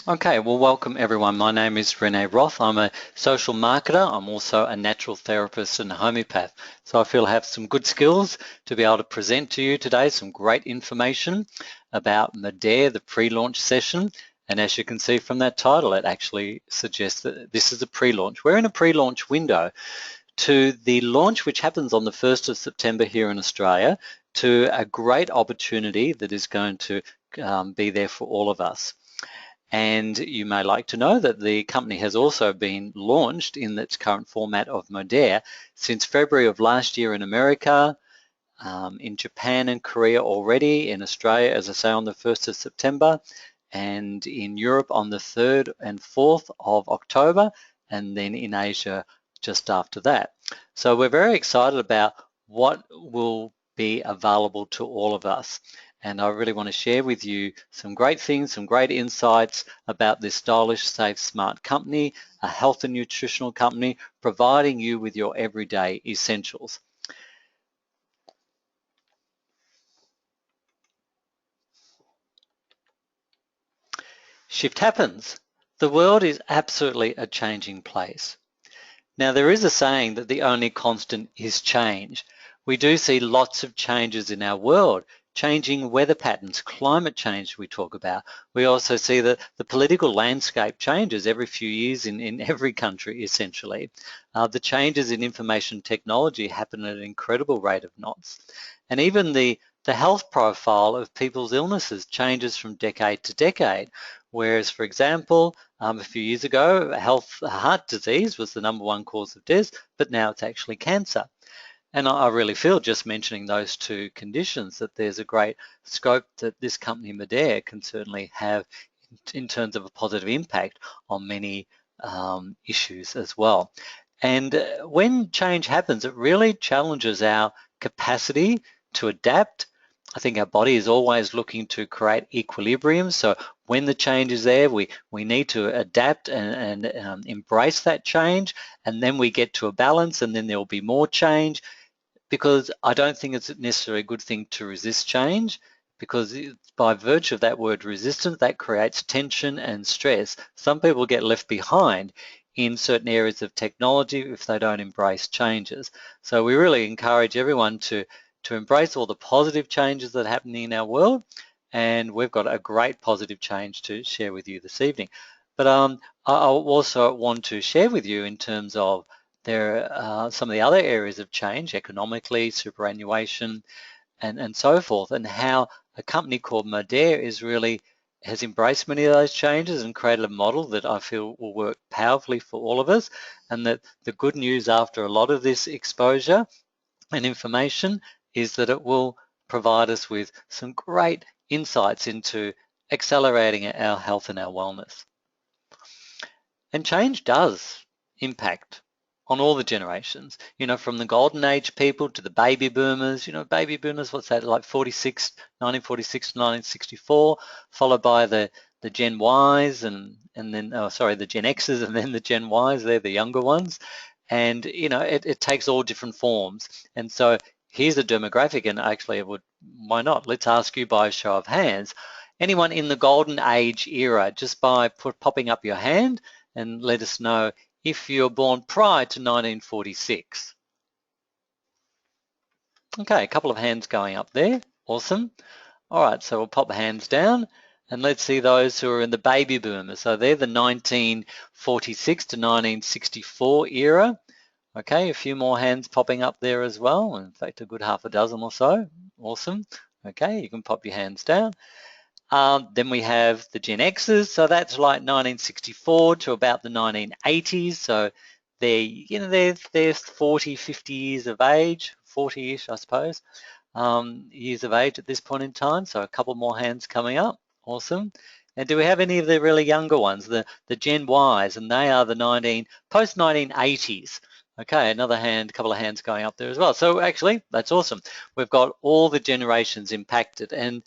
Okay, well, welcome everyone. My name is Renee Roth. I'm a social marketer. I'm also a natural therapist and homeopath. So I feel I have some good skills to be able to present to you today, some great information about ModH&L, the pre-launch session. And as you can see from that title, it actually suggests that this is a pre-launch. We're in a pre-launch window to the launch, which happens on the 1st of September here in Australia, to a great opportunity that is going to be there for all of us. And you may like to know that the company has also been launched in its current format of ModH&L since February of last year in America, in Japan and Korea already, in Australia, as I say, on the 1st of September, and in Europe on the 3rd and 4th of October, and then in Asia just after that. So we're very excited about what will be available to all of us. And I really want to share with you some great things, some great insights about this stylish, safe, smart company, a health and nutritional company, providing you with your everyday essentials. Shift happens. The world is absolutely a changing place. Now, there is a saying that the only constant is change. We do see lots of changes in our world, changing weather patterns, climate change we talk about. We also see that the political landscape changes every few years in every country, essentially. The changes in information technology happen at an incredible rate of knots. And even the health profile of people's illnesses changes from decade to decade. Whereas, for example, a few years ago, heart disease was the #1 cause of death, but now it's actually cancer. And I really feel just mentioning those two conditions that there's a great scope that this company ModH&L can certainly have in terms of a positive impact on many issues as well. And when change happens, it really challenges our capacity to adapt. I think our body is always looking to create equilibrium. So when the change is there, we need to adapt and embrace that change. And then we get to a balance, and then there will be more change, because I don't think it's necessarily a good thing to resist change, because by virtue of that word resistance, that creates tension and stress. Some people get left behind in certain areas of technology if they don't embrace changes. So we really encourage everyone to embrace all the positive changes that are happening in our world, and we've got a great positive change to share with you this evening. But I also want to share with you in terms of there are some of the other areas of change, economically, superannuation, and so forth, and how a company called ModH&L has embraced many of those changes and created a model that I feel will work powerfully for all of us. And that the good news after a lot of this exposure and information is that it will provide us with some great insights into accelerating our health and our wellness. And change does impact on all the generations, from the golden age people to the baby boomers. Baby boomers, what's that, like 1946 to 1964, followed by the Gen Ys and then, the Gen X's and then the Gen Ys, they're the younger ones. And, it takes all different forms. And so here's a demographic, and actually why not? Let's ask you by a show of hands. Anyone in the golden age era, just by popping up your hand, and let us know if you're born prior to 1946. Okay, a couple of hands going up there. Awesome. All right, so we'll pop hands down, and let's see those who are in the baby boomers. So they're the 1946 to 1964 era. Okay, a few more hands popping up there as well. In fact, a good half a dozen or so. Awesome. Okay, you can pop your hands down. Then we have the Gen X's, so that's like 1964 to about the 1980s. So they're 40, 50 years of age, 40-ish, I suppose, years of age at this point in time. So a couple more hands coming up. Awesome. And do we have any of the really younger ones, the Gen Ys, and they are the post-1980s. Okay, another couple of hands going up there as well. So actually, that's awesome. We've got all the generations impacted, and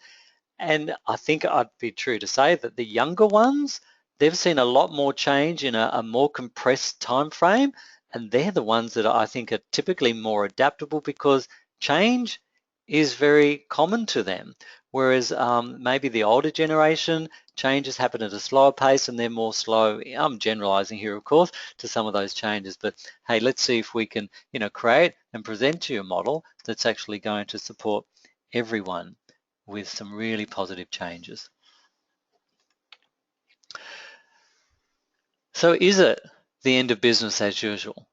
I think I'd be true to say that the younger ones, they've seen a lot more change in a more compressed time frame, and they're the ones that I think are typically more adaptable, because change is very common to them, whereas maybe the older generation, changes happen at a slower pace and they're more slow. I'm generalizing here, of course, to some of those changes, but hey, let's see if we can, create and present to you a model that's actually going to support everyone with some really positive changes. So is it the end of business as usual?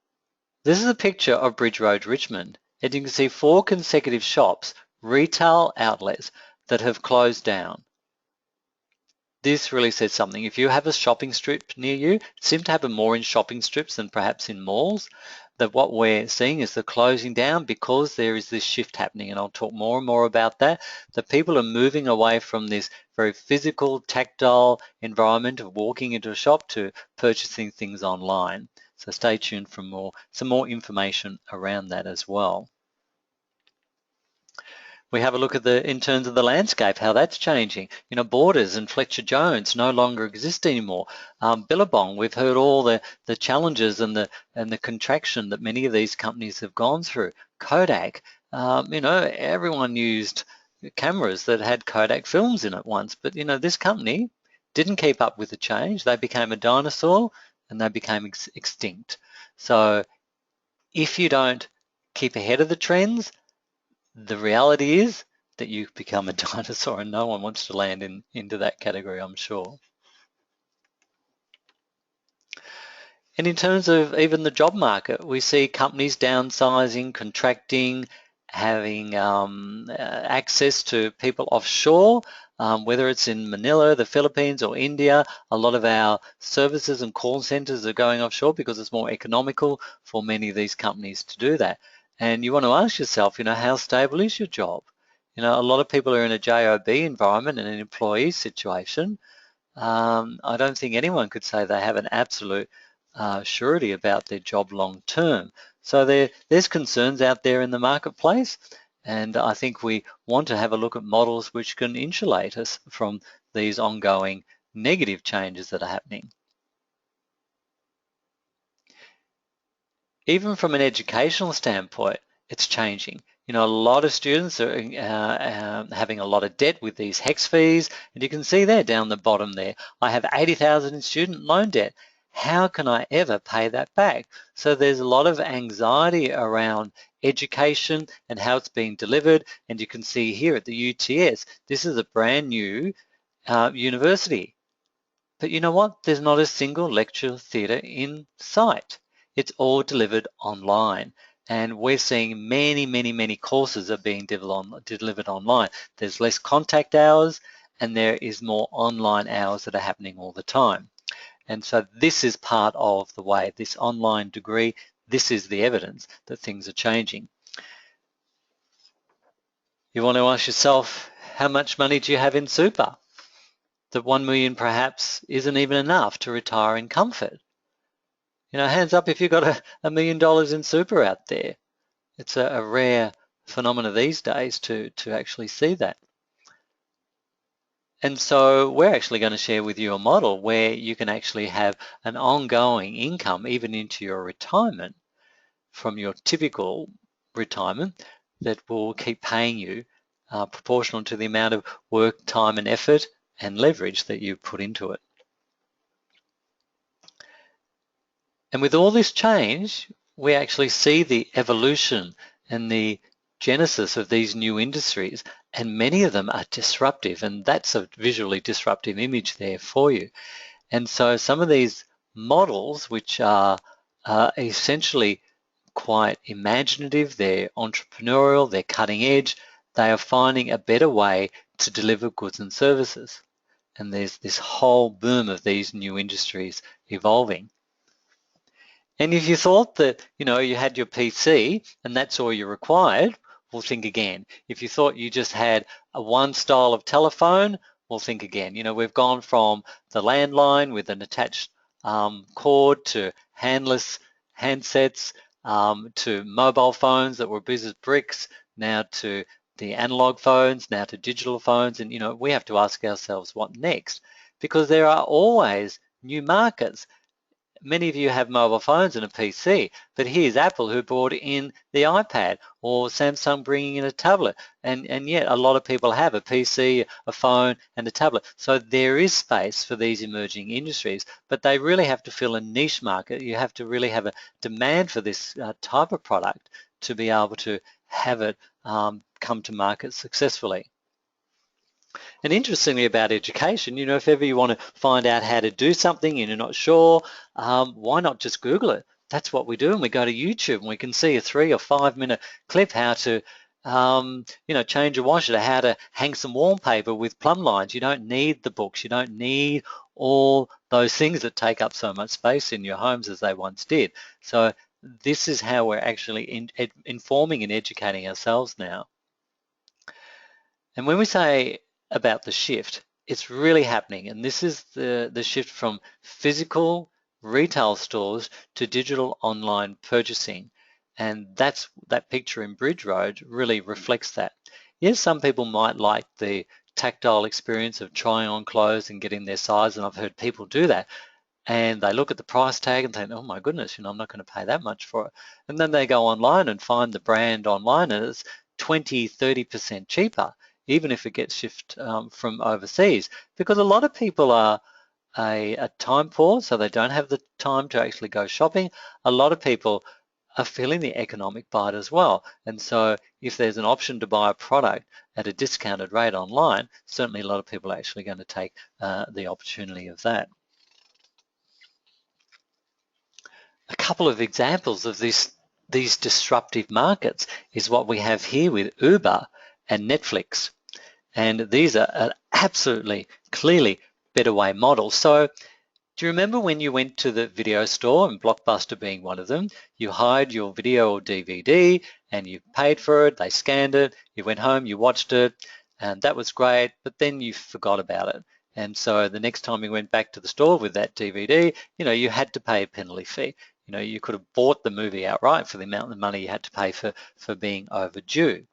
This is a picture of Bridge Road, Richmond, and you can see 4 consecutive shops, retail outlets, that have closed down. This really says something. If you have a shopping strip near you, it seems to happen more in shopping strips than perhaps in malls, that what we're seeing is the closing down because there is this shift happening, and I'll talk more and more about that people are moving away from this very physical, tactile environment of walking into a shop to purchasing things online. So stay tuned for some more information around that as well. We have a look at in terms of the landscape, how that's changing. Borders and Fletcher Jones no longer exist anymore. Billabong, we've heard all the challenges and the contraction that many of these companies have gone through. Kodak, everyone used cameras that had Kodak films in it once, but this company didn't keep up with the change. They became a dinosaur and they became extinct. So if you don't keep ahead of the trends, the reality is that you become a dinosaur, and no one wants to land into that category, I'm sure. And in terms of even the job market, we see companies downsizing, contracting, having access to people offshore, whether it's in Manila, the Philippines, or India. A lot of our services and call centers are going offshore because it's more economical for many of these companies to do that. And you want to ask yourself, how stable is your job? A lot of people are in a JOB environment and an employee situation. I don't think anyone could say they have an absolute surety about their job long term. So there's concerns out there in the marketplace, and I think we want to have a look at models which can insulate us from these ongoing negative changes that are happening. Even from an educational standpoint, it's changing. A lot of students are having a lot of debt with these HECS fees, and you can see there down the bottom there, I have 80,000 in student loan debt. How can I ever pay that back? So there's a lot of anxiety around education and how it's being delivered, and you can see here at the UTS, this is a brand new university. But you know what? There's not a single lecture theatre in sight. It's all delivered online. And we're seeing many courses are being delivered online. There's less contact hours and there is more online hours that are happening all the time. And so this is part of the way, this online degree, this is the evidence that things are changing. You want to ask yourself, how much money do you have in super? That 1 million perhaps isn't even enough to retire in comfort. Hands up if you've got $1 million in super out there. It's a rare phenomenon these days to actually see that. And so we're actually going to share with you a model where you can actually have an ongoing income even into your retirement from your typical retirement that will keep paying you proportional to the amount of work, time and effort and leverage that you put into it. And with all this change, we actually see the evolution and the genesis of these new industries, and many of them are disruptive, and that's a visually disruptive image there for you. And so some of these models, which are essentially quite imaginative, they're entrepreneurial, they're cutting edge, they are finding a better way to deliver goods and services. And there's this whole boom of these new industries evolving. And if you thought that, you had your PC and that's all you required, well, think again. If you thought you just had one style of telephone, well, think again. We've gone from the landline with an attached cord to handless handsets, to mobile phones that were business bricks, now to the analog phones, now to digital phones. And, we have to ask ourselves what next? Because there are always new markets. many of you have mobile phones and a PC, but here's Apple who brought in the iPad, or Samsung bringing in a tablet, and yet a lot of people have a PC, a phone, and a tablet. So there is space for these emerging industries, but they really have to fill a niche market. You have to really have a demand for this type of product to be able to have it come to market successfully. And interestingly about education, if ever you want to find out how to do something and you're not sure, why not just Google it? That's what we do, and we go to YouTube and we can see a 3 or 5 minute clip how to change a washer, to how to hang some wallpaper with plumb lines. You don't need the books. You don't need all those things that take up so much space in your homes as they once did. So this is how we're actually informing and educating ourselves now. And when we say about the shift, it's really happening. And this is the shift from physical retail stores to digital online purchasing. And that picture in Bridge Road really reflects that. Yes, some people might like the tactile experience of trying on clothes and getting their size, and I've heard people do that. And they look at the price tag and think, oh my goodness, I'm not going to pay that much for it. And then they go online and find the brand online, and it's 20, 30% cheaper, even if it gets shipped from overseas, because a lot of people are time poor, so they don't have the time to actually go shopping. A lot of people are feeling the economic bite as well. And so if there's an option to buy a product at a discounted rate online, certainly a lot of people are actually going to take the opportunity of that. A couple of examples of these disruptive markets is what we have here with Uber and Netflix. And these are absolutely clearly better way models. So do you remember when you went to the video store, and Blockbuster being one of them, you hired your video or DVD and you paid for it, they scanned it, you went home, you watched it, and that was great, but then you forgot about it. And so the next time you went back to the store with that DVD, you had to pay a penalty fee. You could have bought the movie outright for the amount of money you had to pay for being overdue.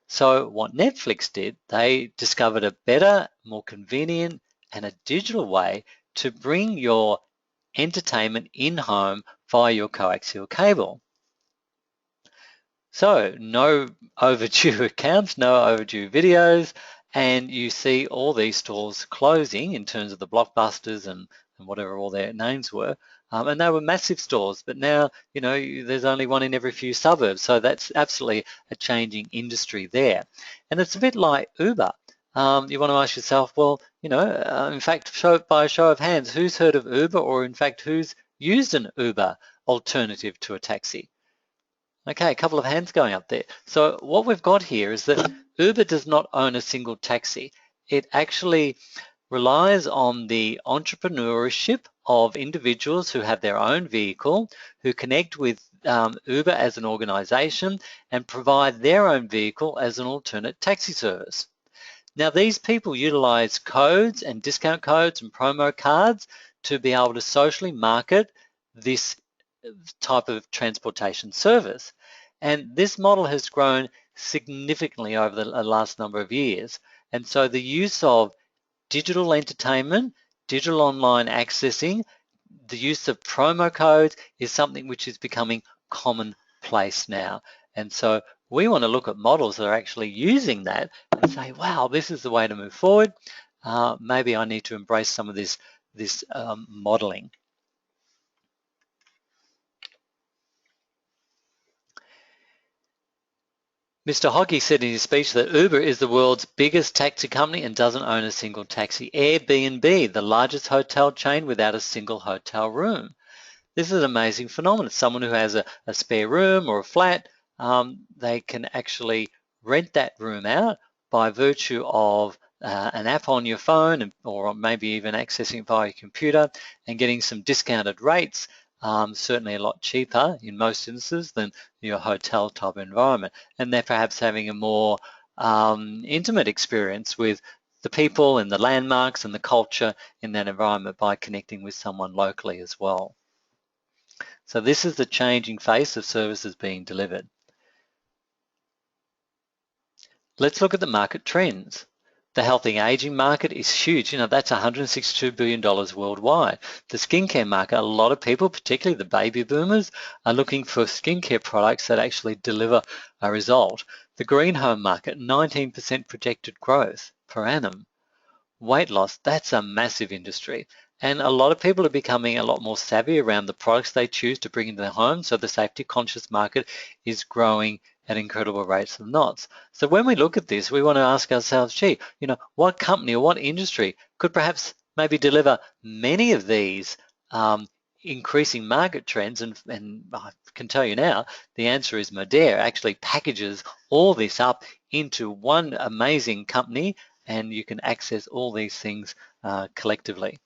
So what Netflix did, they discovered a better, more convenient, and a digital way to bring your entertainment in-home via your coaxial cable. So no overdue accounts, no overdue videos, and you see all these stores closing in terms of the Blockbusters and whatever all their names were. And they were massive stores, but now, there's only one in every few suburbs. So that's absolutely a changing industry there. And it's a bit like Uber. You want to ask yourself, well, in fact, by a show of hands, who's heard of Uber, or in fact, who's used an Uber alternative to a taxi? Okay, a couple of hands going up there. So what we've got here is that Uber does not own a single taxi. It actually relies on the entrepreneurship of individuals who have their own vehicle, who connect with Uber as an organization and provide their own vehicle as an alternate taxi service. Now, these people utilize codes and discount codes and promo cards to be able to socially market this type of transportation service. And this model has grown significantly over the last number of years. And so the use of digital entertainment, digital online accessing, the use of promo codes is something which is becoming commonplace now. And so we want to look at models that are actually using that and say, wow, this is the way to move forward. Maybe I need to embrace some of this modeling. Mr. Hockey said in his speech that Uber is the world's biggest taxi company and doesn't own a single taxi. Airbnb, the largest hotel chain without a single hotel room. This is an amazing phenomenon. Someone who has a spare room or a flat, they can actually rent that room out by virtue of an app on your phone, or maybe even accessing it via your computer and getting some discounted rates. Certainly a lot cheaper in most instances than your hotel type environment. And they're perhaps having a more intimate experience with the people and the landmarks and the culture in that environment by connecting with someone locally as well. So this is the changing face of services being delivered. Let's look at the market trends. The healthy aging market is huge. That's $162 billion worldwide. The skincare market, a lot of people, particularly the baby boomers, are looking for skincare products that actually deliver a result. The green home market, 19% projected growth per annum. Weight loss, that's a massive industry. And a lot of people are becoming a lot more savvy around the products they choose to bring into their home. So the safety conscious market is growing at incredible rates of knots. So when we look at this, we want to ask ourselves, gee, what company or what industry could perhaps maybe deliver many of these increasing market trends? And I can tell you now, the answer is ModH actually packages all this up into one amazing company, and you can access all these things collectively.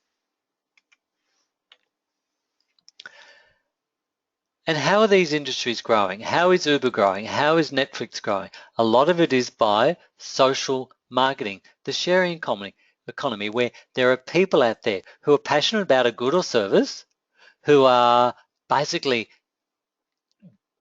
And how are these industries growing? How is Uber growing? How is Netflix growing? A lot of it is by social marketing, the sharing economy, where there are people out there who are passionate about a good or service, who are basically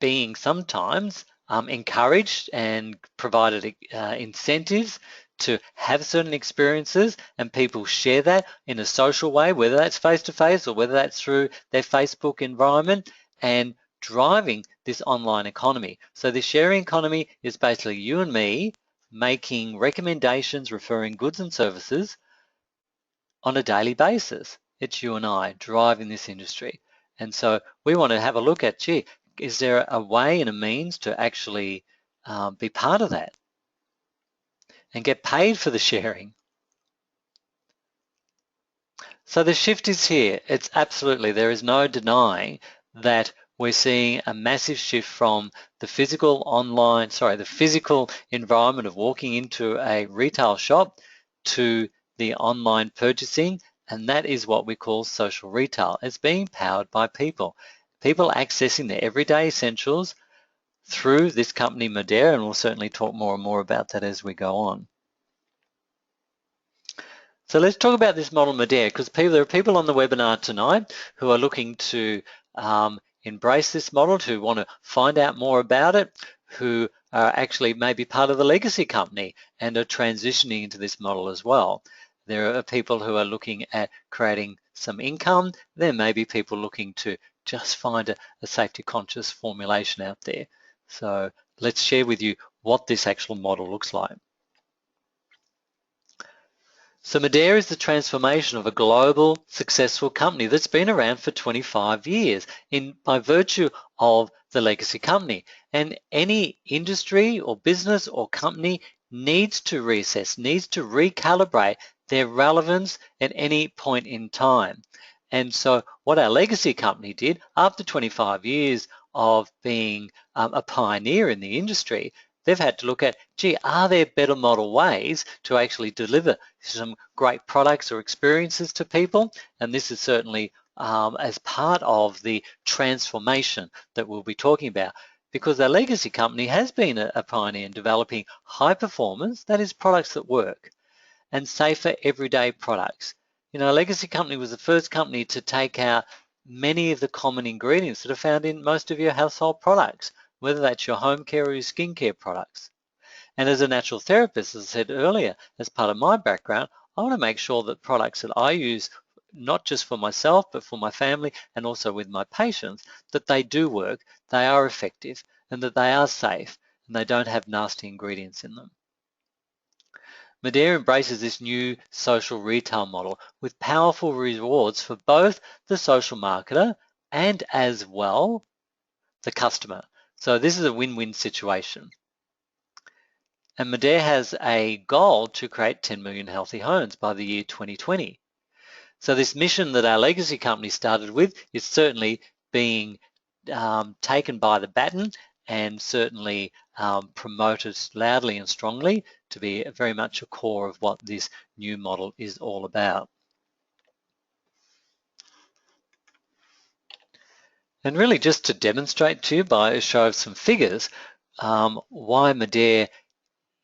being sometimes encouraged and provided incentives to have certain experiences, and people share that in a social way, whether that's face-to-face or whether that's through their Facebook environment, and driving this online economy. So the sharing economy is basically you and me making recommendations, referring goods and services on a daily basis. It's you and I driving this industry. And so we want to have a look at, gee, is there a way and a means to actually be part of that and get paid for the sharing? So the shift is here. It's absolutely, there is no denying that we're seeing a massive shift from the physical environment of walking into a retail shop to the online purchasing, and that is what we call social retail. It's being powered by people accessing their everyday essentials through this company ModH, and we'll certainly talk more and more about that as we go on. So let's talk about this model ModH, because there are people on the webinar tonight who are looking to embrace this model, who want to find out more about it, who are actually maybe part of the legacy company and are transitioning into this model as well. There are people who are looking at creating some income. There may be people looking to just find a safety conscious formulation out there. So let's share with you what this actual model looks like. So ModH is the transformation of a global successful company that's been around for 25 years by virtue of the legacy company. And any industry or business or company needs to reassess, needs to recalibrate their relevance at any point in time. And so what our legacy company did after 25 years of being a pioneer in the industry, they've had to look at, gee, are there better model ways to actually deliver some great products or experiences to people? And this is certainly as part of the transformation that we'll be talking about, because our legacy company has been a pioneer in developing high performance, that is products that work, and safer everyday products. A legacy company was the first company to take out many of the common ingredients that are found in most of your household products, whether that's your home care or your skincare products. And as a natural therapist, as I said earlier, as part of my background, I want to make sure that products that I use, not just for myself, but for my family and also with my patients, that they do work, they are effective, and that they are safe, and they don't have nasty ingredients in them. ModH embraces this new social retail model with powerful rewards for both the social marketer and as well the customer. So this is a win-win situation. And ModH has a goal to create 10 million healthy homes by the year 2020. So this mission that our legacy company started with is certainly being taken by the baton and certainly promoted loudly and strongly to be very much a core of what this new model is all about. And really just to demonstrate to you by a show of some figures why ModH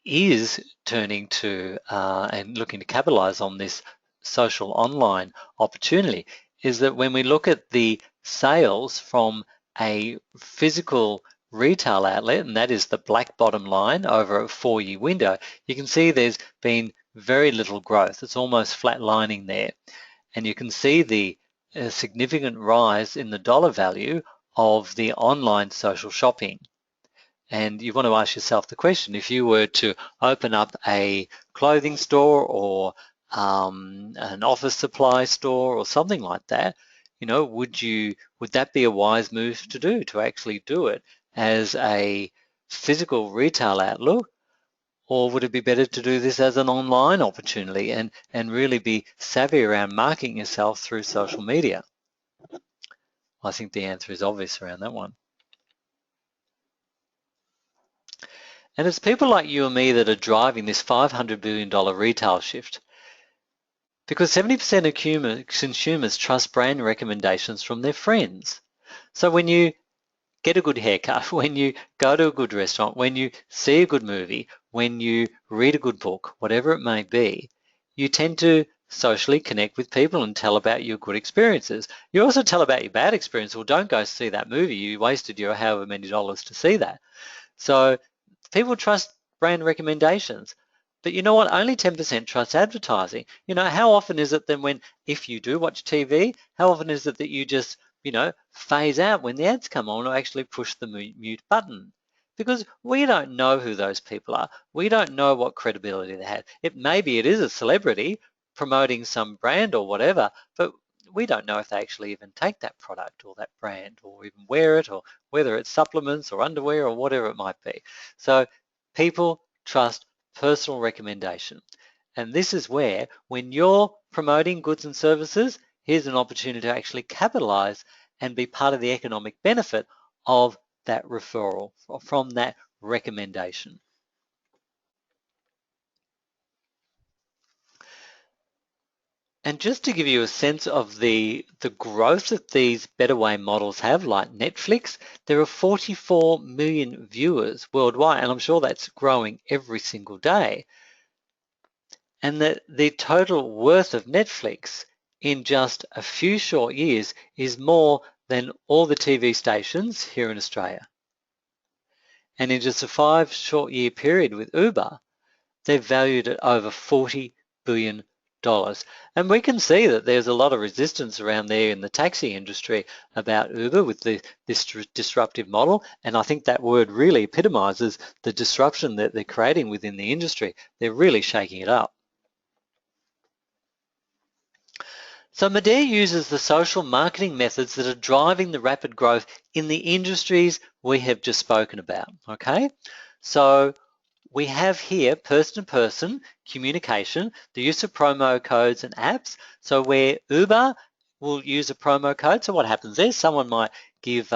is turning to and looking to capitalize on this social online opportunity, is that when we look at the sales from a physical retail outlet, and that is the black bottom line over a 4-year window, you can see there's been very little growth. It's almost flatlining there. And you can see the significant rise in the dollar value of the online social shopping. And you want to ask yourself the question, if you were to open up a clothing store or an office supply store or something like that, would that be a wise move to do, to actually do it as a physical retail outlook? Or would it be better to do this as an online opportunity and really be savvy around marketing yourself through social media? I think the answer is obvious around that one. And it's people like you and me that are driving this $500 billion retail shift, because 70% of consumers trust brand recommendations from their friends. So when you get a good haircut, when you go to a good restaurant, when you see a good movie, when you read a good book, whatever it may be, you tend to socially connect with people and tell about your good experiences. You also tell about your bad experience. Well, don't go see that movie. You wasted your however many dollars to see that. So people trust brand recommendations. But you know what? Only 10% trust advertising. How often is it then if you do watch TV, how often is it that you just, phase out when the ads come on or actually push the mute button? Because we don't know who those people are. We don't know what credibility they have. Maybe it is a celebrity promoting some brand or whatever, but we don't know if they actually even take that product or that brand or even wear it, or whether it's supplements or underwear or whatever it might be. So people trust personal recommendation. And this is where, when you're promoting goods and services, here's an opportunity to actually capitalize and be part of the economic benefit of that referral, from that recommendation. And just to give you a sense of the growth that these better way models have, like Netflix, there are 44 million viewers worldwide, and I'm sure that's growing every single day. And the total worth of Netflix in just a few short years is more than all the TV stations here in Australia. And in just a 5 short year period with Uber, they're valued at over $40 billion. And we can see that there's a lot of resistance around there in the taxi industry about Uber with this disruptive model. And I think that word really epitomizes the disruption that they're creating within the industry. They're really shaking it up. So ModH uses the social marketing methods that are driving the rapid growth in the industries we have just spoken about, okay? So we have here person-to-person communication, the use of promo codes and apps. So where Uber will use a promo code, so what happens there? Someone might give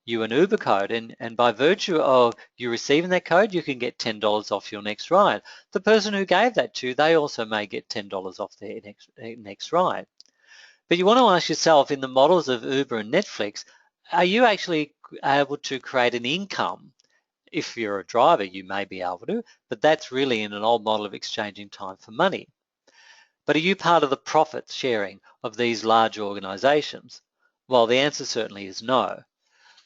you an Uber code, and by virtue of you receiving that code, you can get $10 off your next ride. The person who gave that to you, they also may get $10 off their next ride. But you want to ask yourself, in the models of Uber and Netflix, are you actually able to create an income? If you're a driver, you may be able to, but that's really in an old model of exchanging time for money. But are you part of the profit sharing of these large organizations? Well, the answer certainly is no.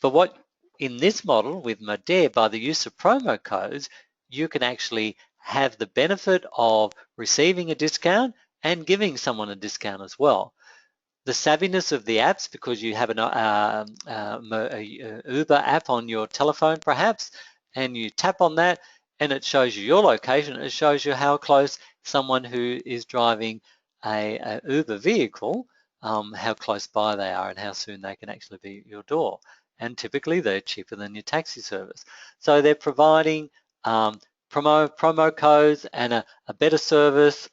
But what in this model with ModH, by the use of promo codes, you can actually have the benefit of receiving a discount and giving someone a discount as well. The savviness of the apps, because you have a Uber app on your telephone perhaps, and you tap on that and it shows you your location. It shows you how close someone who is driving a Uber vehicle, how close by they are and how soon they can actually be at your door. And typically they're cheaper than your taxi service. So they're providing promo codes and a better service.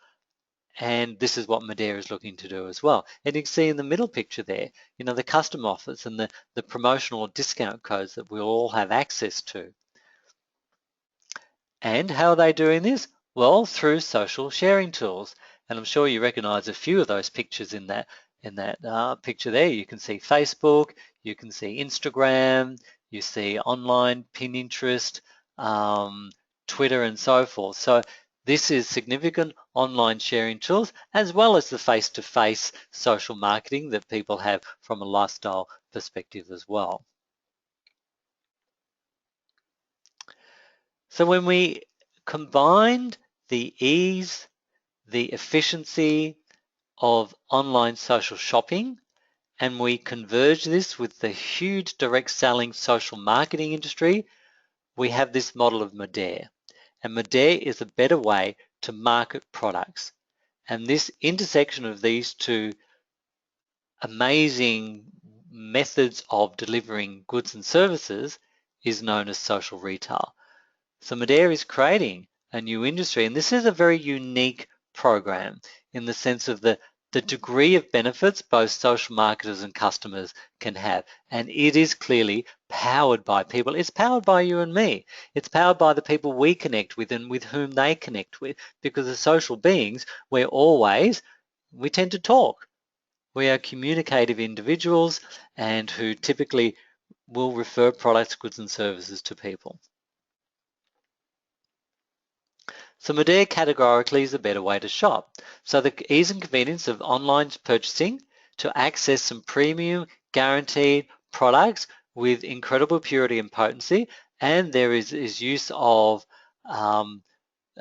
And this is what ModH is looking to do as well. And you can see in the middle picture there, the custom offers and the promotional discount codes that we'll all have access to. And how are they doing this? Well, through social sharing tools. And I'm sure you recognize a few of those pictures in that picture there. You can see Facebook, you can see Instagram, you see online Pinterest, Twitter, and so forth. So this is significant online sharing tools, as well as the face-to-face social marketing that people have from a lifestyle perspective as well. So when we combined the ease the efficiency of online social shopping, and we converge this with the huge direct selling social marketing industry, we have this model of ModH. And ModH is a better way to market products. And this intersection of these two amazing methods of delivering goods and services is known as social retail. So ModH is creating a new industry, and this is a very unique program in the sense of the degree of benefits both social marketers and customers can have. And it is clearly powered by people. It's powered by you and me. It's powered by the people we connect with and with whom they connect with, because as social beings, we tend to talk. We are communicative individuals and who typically will refer products, goods, and services to people. So ModH categorically is a better way to shop. So the ease and convenience of online purchasing to access some premium guaranteed products with incredible purity and potency, and there is use of some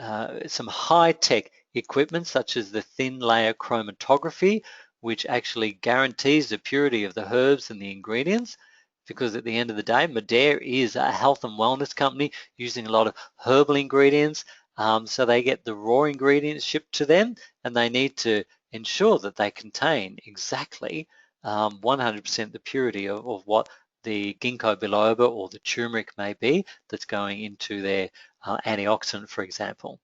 high-tech equipment such as the thin layer chromatography, which actually guarantees the purity of the herbs and the ingredients, because at the end of the day, ModH is a health and wellness company using a lot of herbal ingredients. So they get the raw ingredients shipped to them, and they need to ensure that they contain exactly 100% the purity of what the ginkgo biloba or the turmeric may be that's going into their antioxidant, for example.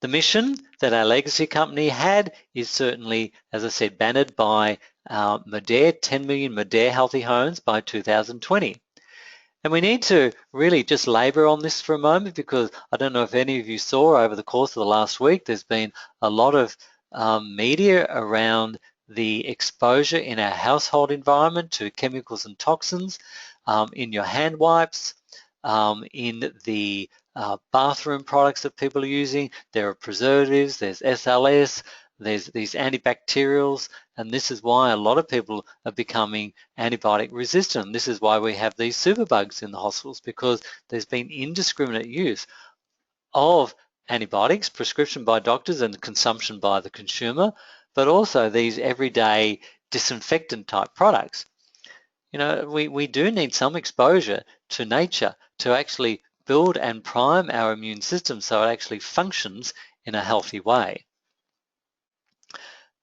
The mission that our legacy company had is certainly, as I said, bannered by ModH, 10 million ModH healthy homes by 2020. And we need to really just labor on this for a moment, because I don't know if any of you saw over the course of the last week, there's been a lot of media around the exposure in our household environment to chemicals and toxins in your hand wipes, in the bathroom products that people are using. There are preservatives, there's SLS, there's these antibacterials, and this is why a lot of people are becoming antibiotic resistant. This is why we have these superbugs in the hospitals, because there's been indiscriminate use of antibiotics, prescription by doctors and consumption by the consumer, but also these everyday disinfectant type products. You know, we do need some exposure to nature to actually build and prime our immune system so it actually functions in a healthy way.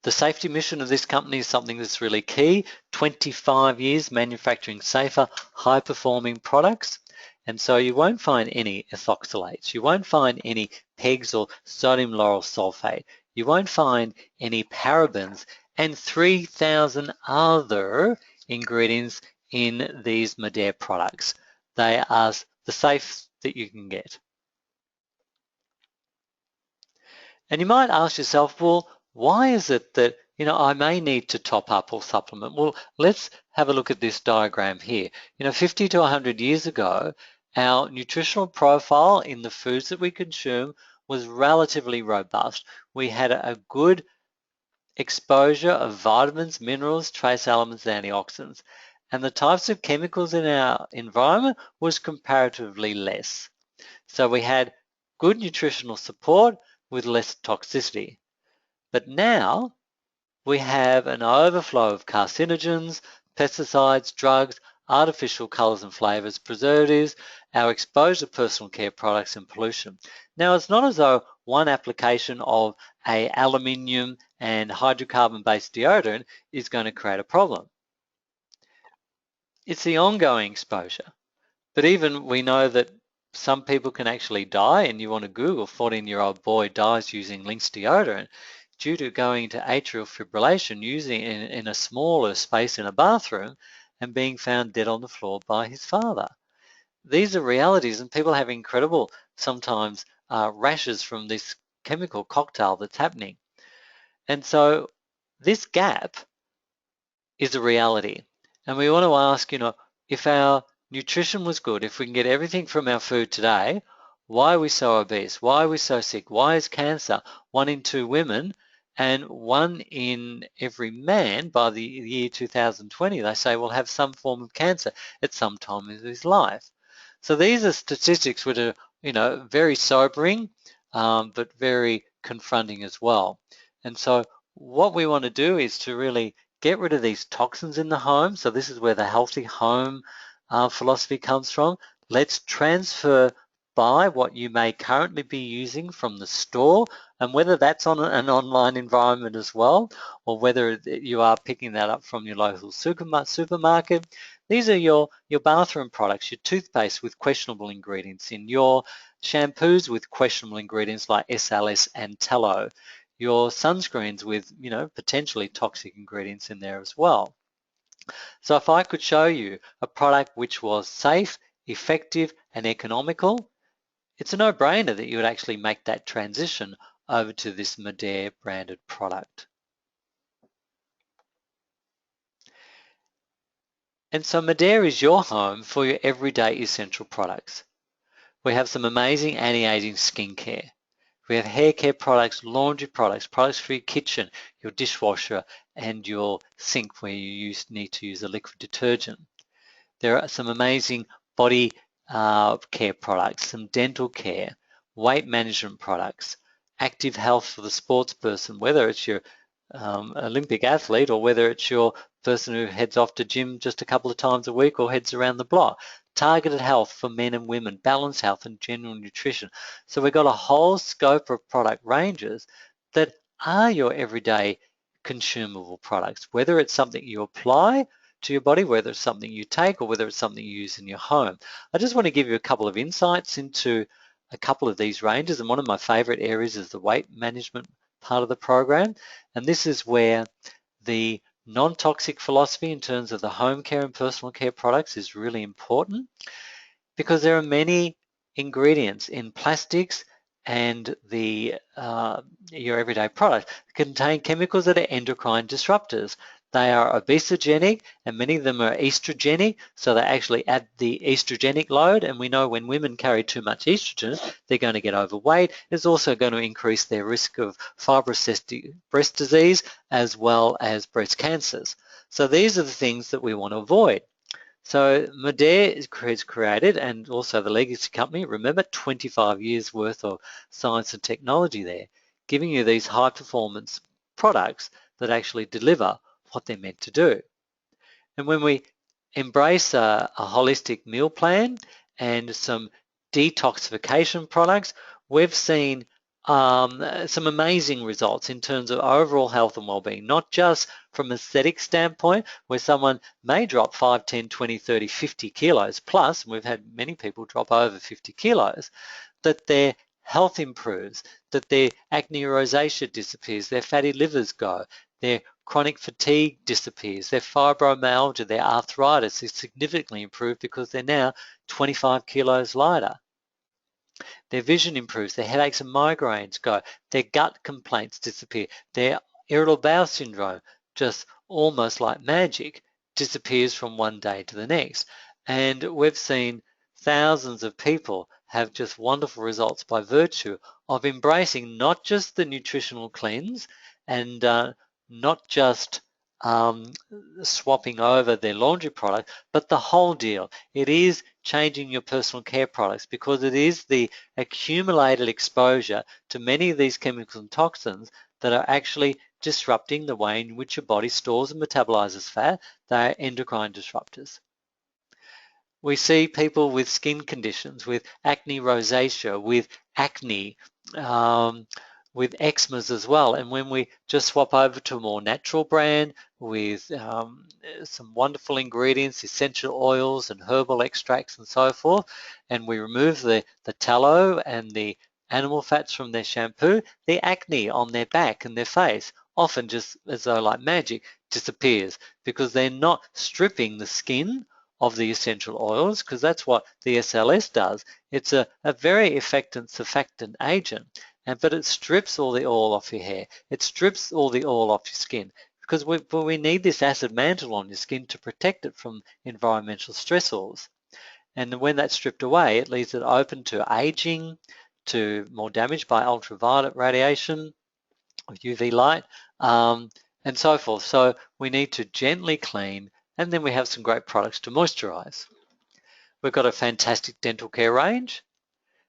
The safety mission of this company is something that's really key. 25 years manufacturing safer, high-performing products. And so you won't find any ethoxylates. You won't find any PEGs or sodium lauryl sulfate. You won't find any parabens and 3,000 other ingredients in these ModH products. They are the safest that you can get. And you might ask yourself, well, why is it that, you know, I may need to top up or supplement? Well, let's have a look at this diagram here. You know, 50 to 100 years ago, our nutritional profile in the foods that we consume was relatively robust. We had a good exposure of vitamins, minerals, trace elements, and antioxidants. And the types of chemicals in our environment was comparatively less. So we had good nutritional support with less toxicity. But now we have an overflow of carcinogens, pesticides, drugs, artificial colors and flavors, preservatives, our exposure to personal care products, and pollution. Now, it's not as though one application of a aluminium and hydrocarbon-based deodorant is going to create a problem. It's the ongoing exposure. But even we know that some people can actually die, and you want to Google 14-year-old boy dies using Lynx deodorant due to going into atrial fibrillation using in a smaller space in a bathroom and being found dead on the floor by his father. These are realities, and people have incredible, sometimes, rashes from this chemical cocktail that's happening. And so this gap is a reality. And we want to ask, you know, if our nutrition was good, if we can get everything from our food today, why are we so obese? Why are we so sick? Why is cancer 1 in 2 women and 1 in every man by the year 2020, they say, will have some form of cancer at some time in his life. So these are statistics which are, you know, very sobering, but very confronting as well. And so what we want to do is to really get rid of these toxins in the home. So this is where the healthy home philosophy comes from. Let's transfer buy what you may currently be using from the store, and whether that's on an online environment as well, or whether you are picking that up from your local supermarket. These are your bathroom products, your toothpaste with questionable ingredients in, your shampoos with questionable ingredients like SLS and tallow, your sunscreens with, potentially toxic ingredients in there as well. So if I could show you a product which was safe, effective, and economical, it's a no-brainer that you would actually make that transition over to this ModH branded product. And so ModH is your home for your everyday essential products. We have some amazing anti-aging skincare. We have hair care products, laundry products, products for your kitchen, your dishwasher, and your sink where you need to use a liquid detergent. There are some amazing body care products, some dental care, weight management products, active health for the sports person, whether it's your Olympic athlete or whether it's your person who heads off to gym just a couple of times a week or heads around the block. Targeted health for men and women, balanced health and general nutrition. So we've got a whole scope of product ranges that are your everyday consumable products, whether it's something you apply to your body, whether it's something you take or whether it's something you use in your home. I just want to give you a couple of insights into a couple of these ranges, and one of my favorite areas is the weight management part of the program, and this is where the non-toxic philosophy in terms of the home care and personal care products is really important, because there are many ingredients in plastics and your everyday product contain chemicals that are endocrine disruptors. They are obesogenic, and many of them are estrogenic, so they actually add the estrogenic load, and we know when women carry too much estrogen, they're going to get overweight. It's also going to increase their risk of fibrous cystic breast disease as well as breast cancers. So these are the things that we want to avoid. So ModH is created, and also the legacy company, remember 25 years worth of science and technology there, giving you these high performance products that actually deliver what they're meant to do. And when we embrace a holistic meal plan and some detoxification products, we've seen some amazing results in terms of overall health and well-being, not just from an aesthetic standpoint, where someone may drop 5, 10, 20, 30, 50 kilos plus, and we've had many people drop over 50 kilos, that their health improves, that their acne rosacea disappears, their fatty livers go, their chronic fatigue disappears, their fibromyalgia, their arthritis is significantly improved because they're now 25 kilos lighter. Their vision improves, their headaches and migraines go, their gut complaints disappear, their irritable bowel syndrome, just almost like magic, disappears from one day to the next. And we've seen thousands of people have just wonderful results by virtue of embracing not just the nutritional cleanse and not just swapping over their laundry product, but the whole deal. It is changing your personal care products, because it is the accumulated exposure to many of these chemicals and toxins that are actually disrupting the way in which your body stores and metabolizes fat. They are endocrine disruptors. We see people with skin conditions, with acne rosacea, with acne, um, with eczemas as well. And when we just swap over to a more natural brand with some wonderful ingredients, essential oils and herbal extracts and so forth, and we remove the tallow and the animal fats from their shampoo, the acne on their back and their face, often just as though like magic, disappears, because they're not stripping the skin of the essential oils, because that's what the SLS does. It's a very effective surfactant agent, but it strips all the oil off your hair. It strips all the oil off your skin, because we need this acid mantle on your skin to protect it from environmental stressors. And when that's stripped away, it leaves it open to aging, to more damage by ultraviolet radiation or UV light, and so forth. So we need to gently clean, and then we have some great products to moisturize. We've got a fantastic dental care range.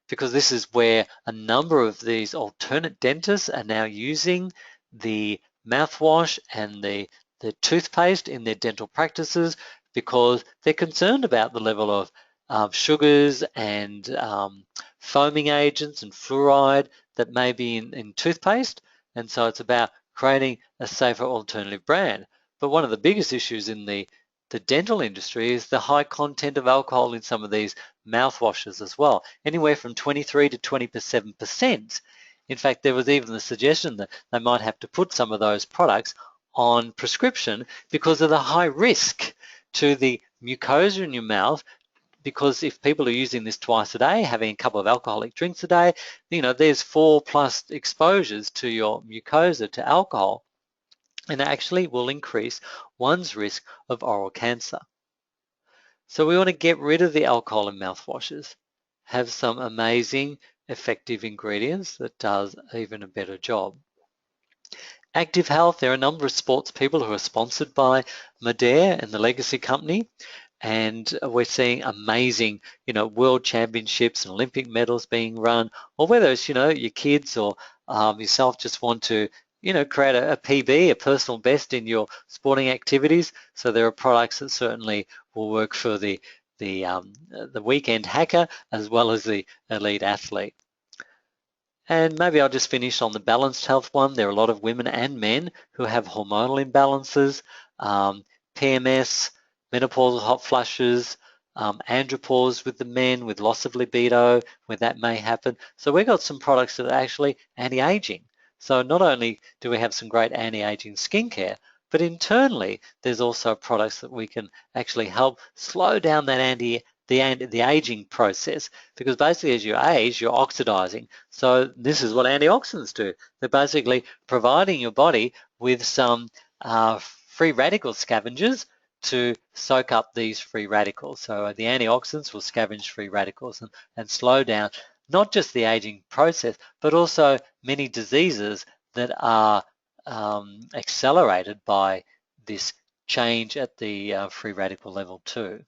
because this is where a number of these alternate dentists are now using the mouthwash and the toothpaste in their dental practices, because they're concerned about the level of sugars and foaming agents and fluoride that may be in toothpaste. And so it's about creating a safer alternative brand. But one of the biggest issues in the dental industry is the high content of alcohol in some of these mouthwashes as well, anywhere from 23 to 27%. In fact, there was even the suggestion that they might have to put some of those products on prescription because of the high risk to the mucosa in your mouth. Because if people are using this twice a day, having a couple of alcoholic drinks a day, there's 4+ exposures to your mucosa to alcohol, and it actually will increase one's risk of oral cancer. So we want to get rid of the alcohol in mouthwashes, have some amazing, effective ingredients that does even a better job. Active Health, there are a number of sports people who are sponsored by ModH and the Legacy Company, and we're seeing amazing, world championships and Olympic medals being run, or whether it's, your kids or yourself just want to, create a PB, a personal best in your sporting activities. So there are products that certainly will work for the weekend hacker as well as the elite athlete. And maybe I'll just finish on the balanced health one. There are a lot of women and men who have hormonal imbalances, PMS, menopausal hot flushes, andropause with the men, with loss of libido, where that may happen. So we've got some products that are actually anti-aging. So not only do we have some great anti-aging skincare, but internally there's also products that we can actually help slow down that the aging process, because basically as you age, you're oxidizing. So this is what antioxidants do. They're basically providing your body with some free radical scavengers to soak up these free radicals. So the antioxidants will scavenge free radicals and slow down not just the aging process, but also many diseases that are accelerated by this change at the free radical level too.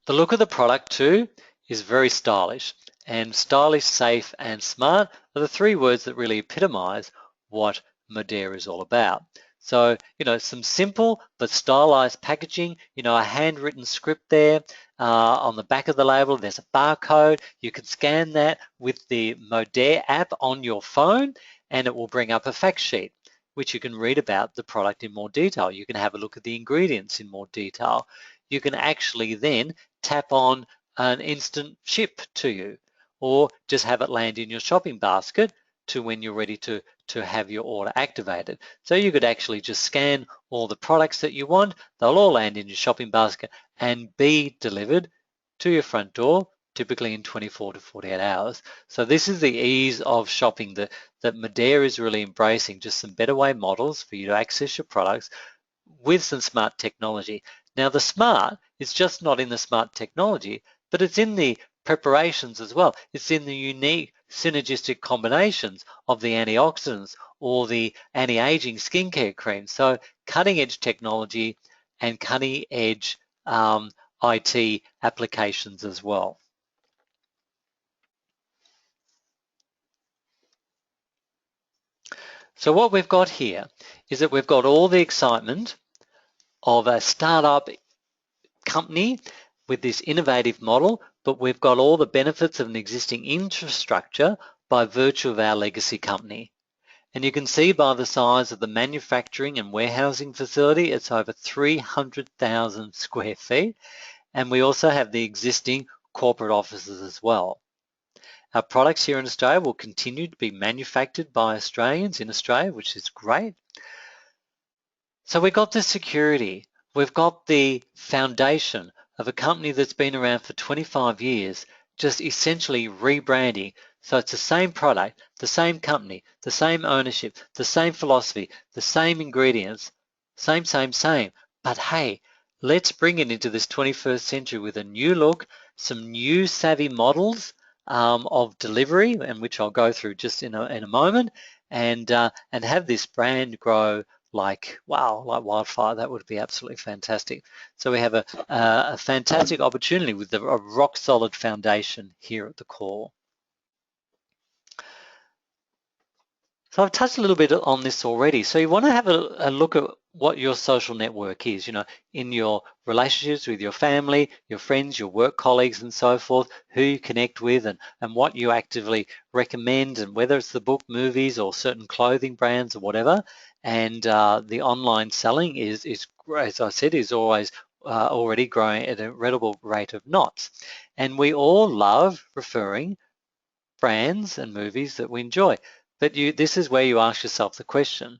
The look of the product too is very stylish, and stylish, safe, and smart are the three words that really epitomize what ModH is all about. So, some simple but stylized packaging, a handwritten script there. On the back of the label, there's a barcode. You can scan that with the ModH app on your phone, and it will bring up a fact sheet, which you can read about the product in more detail. You can have a look at the ingredients in more detail. You can actually then tap on an instant ship to you, or just have it land in your shopping basket to when you're ready to have your order activated. So you could actually just scan all the products that you want. They'll all land in your shopping basket and be delivered to your front door, typically in 24 to 48 hours. So this is the ease of shopping that ModH is really embracing, just some better way models for you to access your products with some smart technology. Now the smart is just not in the smart technology, but it's in the preparations as well. It's in the unique synergistic combinations of the antioxidants or the anti-aging skincare cream. So cutting edge technology and cutting edge IT applications as well. So what we've got here is that we've got all the excitement of a startup company with this innovative model, but we've got all the benefits of an existing infrastructure by virtue of our legacy company. And you can see by the size of the manufacturing and warehousing facility, it's over 300,000 square feet. And we also have the existing corporate offices as well. Our products here in Australia will continue to be manufactured by Australians in Australia, which is great. So we've got the security, we've got the foundation of a company that's been around for 25 years, just essentially rebranding. So it's the same product, the same company, the same ownership, the same philosophy, the same ingredients, same. But hey, let's bring it into this 21st century with a new look, some new savvy models of delivery, and which I'll go through just in a moment, and have this brand grow like, wow, like wildfire. That would be absolutely fantastic. So we have a fantastic opportunity with a rock solid foundation here at the core. So I've touched a little bit on this already. So you want to have a look at what your social network is, in your relationships with your family, your friends, your work colleagues, and so forth, who you connect with and what you actively recommend, and whether it's the book, movies, or certain clothing brands or whatever. And the online selling is, as I said, is always already growing at an incredible rate of knots. And we all love referring brands and movies that we enjoy. But this is where you ask yourself the question,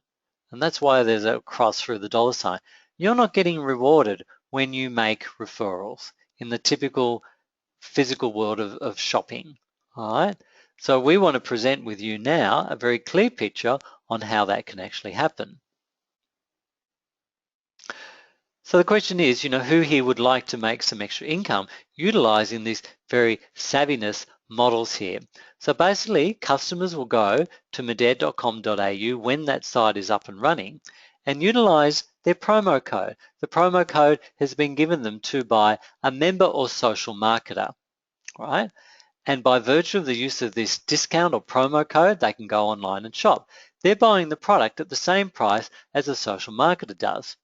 and that's why there's a cross through the dollar sign. You're not getting rewarded when you make referrals in the typical physical world of shopping, all right? So we want to present with you now a very clear picture on how that can actually happen. So the question is, who here would like to make some extra income utilizing these very savviness models here? So basically, customers will go to modh.com.au when that site is up and running and utilize their promo code. The promo code has been given them by a member or social marketer, right? And by virtue of the use of this discount or promo code, they can go online and shop. They're buying the product at the same price as a social marketer does.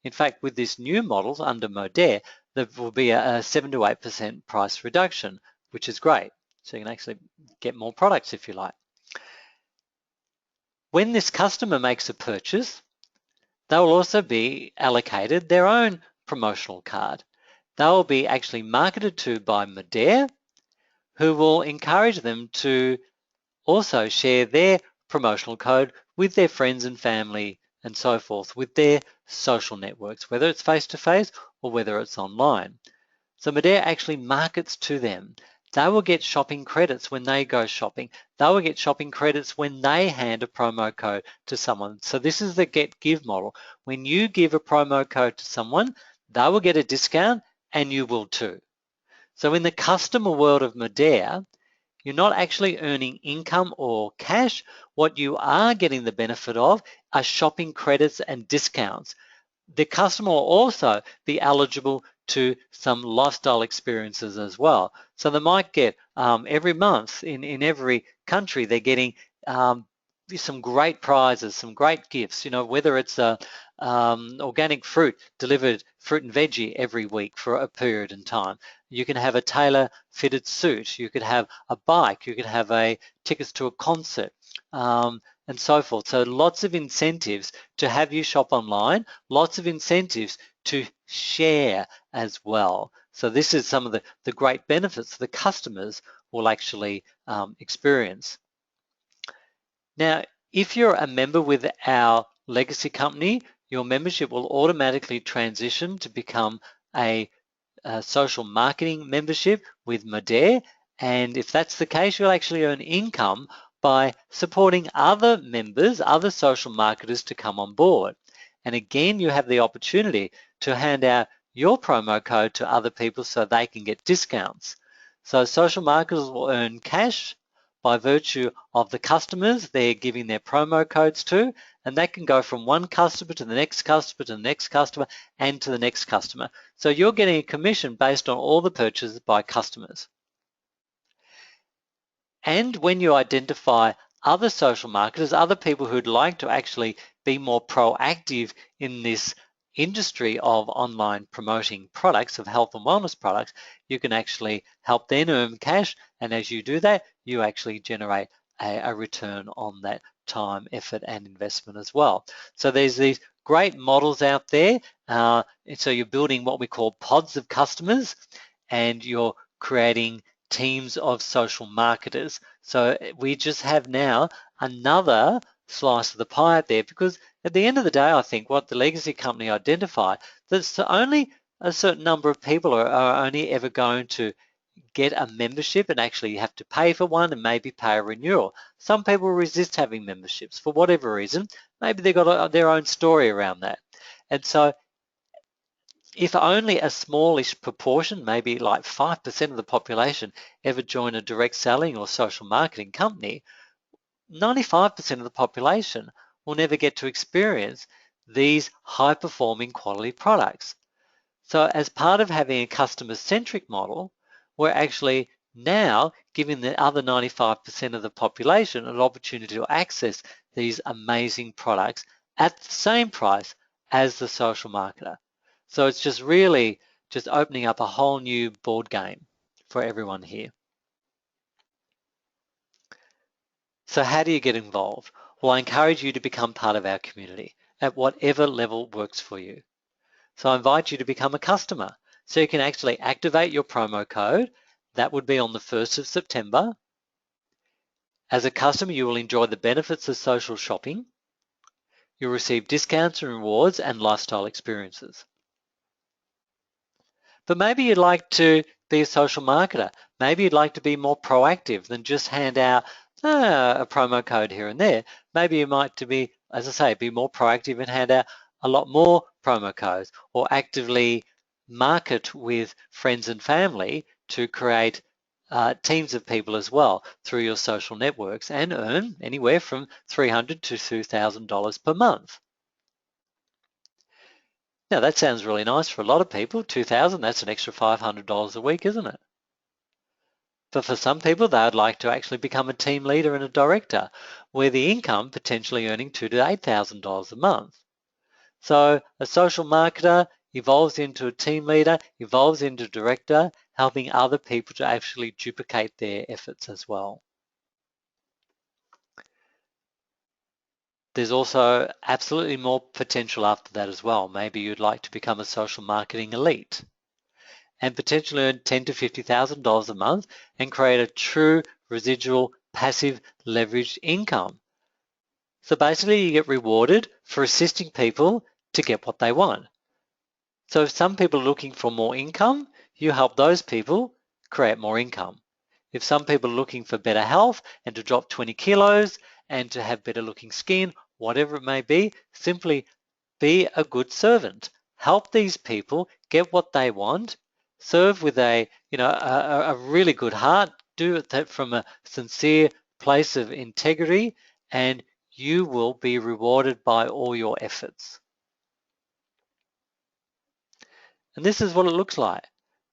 In fact, with this new models under ModH, there will be a 7 to 8% price reduction, which is great. So you can actually get more products if you like. When this customer makes a purchase, they will also be allocated their own promotional card. They will be actually marketed to by ModH, who will encourage them to also share their promotional code with their friends and family and so forth, with their social networks, whether it's face-to-face or whether it's online. So ModH actually markets to them. They will get shopping credits when they go shopping. They will get shopping credits when they hand a promo code to someone. So this is the get-give model. When you give a promo code to someone, they will get a discount and you will too. So in the customer world of ModH, you're not actually earning income or cash. What you are getting the benefit of are shopping credits and discounts. The customer will also be eligible to some lifestyle experiences as well. So they might get every month in every country, they're getting some great prizes, some great gifts, whether it's organic fruit delivered, fruit and veggie every week for a period in time. You can have a tailor-fitted suit. You could have a bike. You could have tickets to a concert, and so forth. So lots of incentives to have you shop online, lots of incentives to share as well. So this is some of the great benefits the customers will actually experience. Now, if you're a member with our legacy company, your membership will automatically transition to become a social marketing membership with ModH. And if that's the case, you'll actually earn income by supporting other members, other social marketers to come on board. And again, you have the opportunity to hand out your promo code to other people so they can get discounts. So social marketers will earn cash by virtue of the customers they're giving their promo codes to, and that can go from one customer to the next customer to the next customer and to the next customer. So you're getting a commission based on all the purchases by customers. And when you identify other social marketers, other people who'd like to actually be more proactive in this industry of online promoting products, of health and wellness products, you can actually help them earn cash. And as you do that, you actually generate a return on that time, effort, and investment as well. So there's these great models out there. So you're building what we call pods of customers, and you're creating teams of social marketers. So we just have now another slice of the pie out there, because at the end of the day, I think what the legacy company identified, that only a certain number of people are only ever going to get a membership and actually have to pay for one and maybe pay a renewal. Some people resist having memberships for whatever reason. Maybe they've got their own story around that. And so if only a smallish proportion, maybe like 5% of the population, ever join a direct selling or social marketing company, 95% of the population will never get to experience these high-performing quality products. So as part of having a customer-centric model, we're actually now giving the other 95% of the population an opportunity to access these amazing products at the same price as the social marketer. So it's just really just opening up a whole new board game for everyone here. So how do you get involved? Well, I encourage you to become part of our community at whatever level works for you. So I invite you to become a customer. So you can actually activate your promo code. That would be on the 1st of September. As a customer, you will enjoy the benefits of social shopping. You'll receive discounts and rewards and lifestyle experiences. But maybe you'd like to be a social marketer. Maybe you'd like to be more proactive than just hand out a promo code here and there. Maybe you might to be, as I say, be more proactive and hand out a lot more promo codes or actively market with friends and family to create teams of people as well through your social networks and earn anywhere from $300 to $2,000 per month. Now that sounds really nice for a lot of people. $2,000, that's an extra $500 a week, isn't it? But for some people, they would like to actually become a team leader and a director, where the income potentially earning $2,000 to $8,000 a month. So a social marketer evolves into a team leader, evolves into a director, helping other people to actually duplicate their efforts as well. There's also absolutely more potential after that as well. Maybe you'd like to become a social marketing elite and potentially earn $10,000 to $50,000 a month and create a true residual passive leveraged income. So basically you get rewarded for assisting people to get what they want. So if some people are looking for more income, you help those people create more income. If some people are looking for better health and to drop 20 kilos and to have better looking skin, whatever it may be, simply be a good servant. Help these people get what they want, serve with a really good heart, do it from a sincere place of integrity, and you will be rewarded by all your efforts. And this is what it looks like.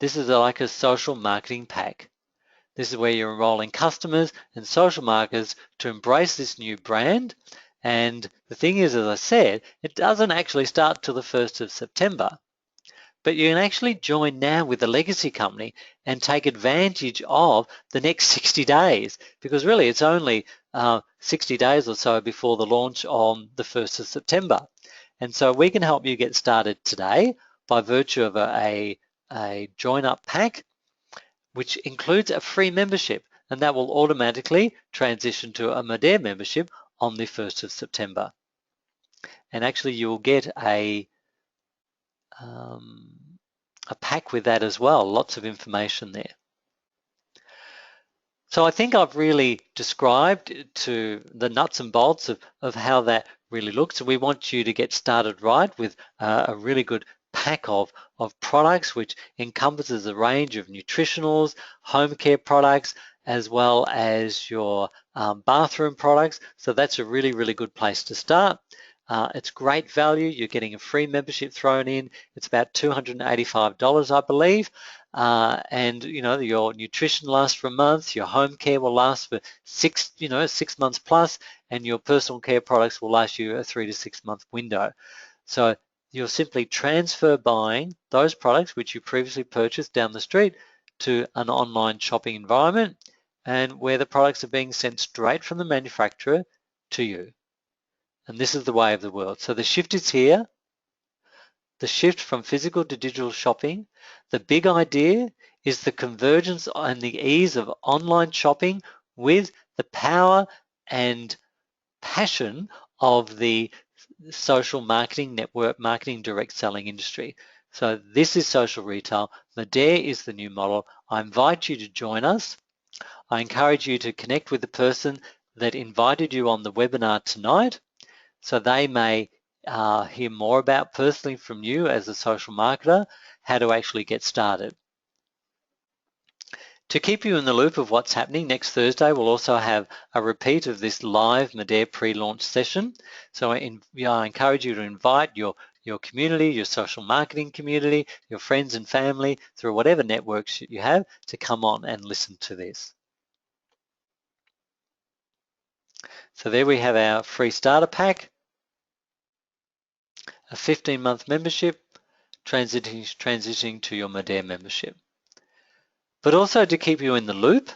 This is like a social marketing pack. This is where you're enrolling customers and social marketers to embrace this new brand. And the thing is, as I said, it doesn't actually start till the 1st of September. But you can actually join now with the legacy company and take advantage of the next 60 days, because really it's only 60 days or so before the launch on the 1st of September. And so we can help you get started today by virtue of a join up pack, which includes a free membership, and that will automatically transition to a ModH&L membership on the 1st of September. And actually you'll get a pack with that as well, lots of information there. So I think I've really described to the nuts and bolts of how that really looks. We want you to get started right with a really good pack of products, which encompasses a range of nutritionals, home care products, as well as your bathroom products. So that's a really, really good place to start. It's great value. You're getting a free membership thrown in. It's about $285, I believe. And your nutrition lasts for a month, your home care will last for 6 months plus, and your personal care products will last you a 3 to 6 month window. So you'll simply transfer buying those products which you previously purchased down the street to an online shopping environment, and where the products are being sent straight from the manufacturer to you. And this is the way of the world. So the shift is here. The shift from physical to digital shopping. The big idea is the convergence and the ease of online shopping with the power and passion of the social marketing network, marketing direct selling industry. So this is social retail. ModH&L is the new model. I invite you to join us. I encourage you to connect with the person that invited you on the webinar tonight, so they may hear more about personally from you as a social marketer, how to actually get started. To keep you in the loop of what's happening, next Thursday we'll also have a repeat of this live ModH pre-launch session. So I encourage you to invite your community, your social marketing community, your friends and family, through whatever networks you have, to come on and listen to this. So there we have our free starter pack, a 15-month membership, transitioning to your ModH membership. But also to keep you in the loop,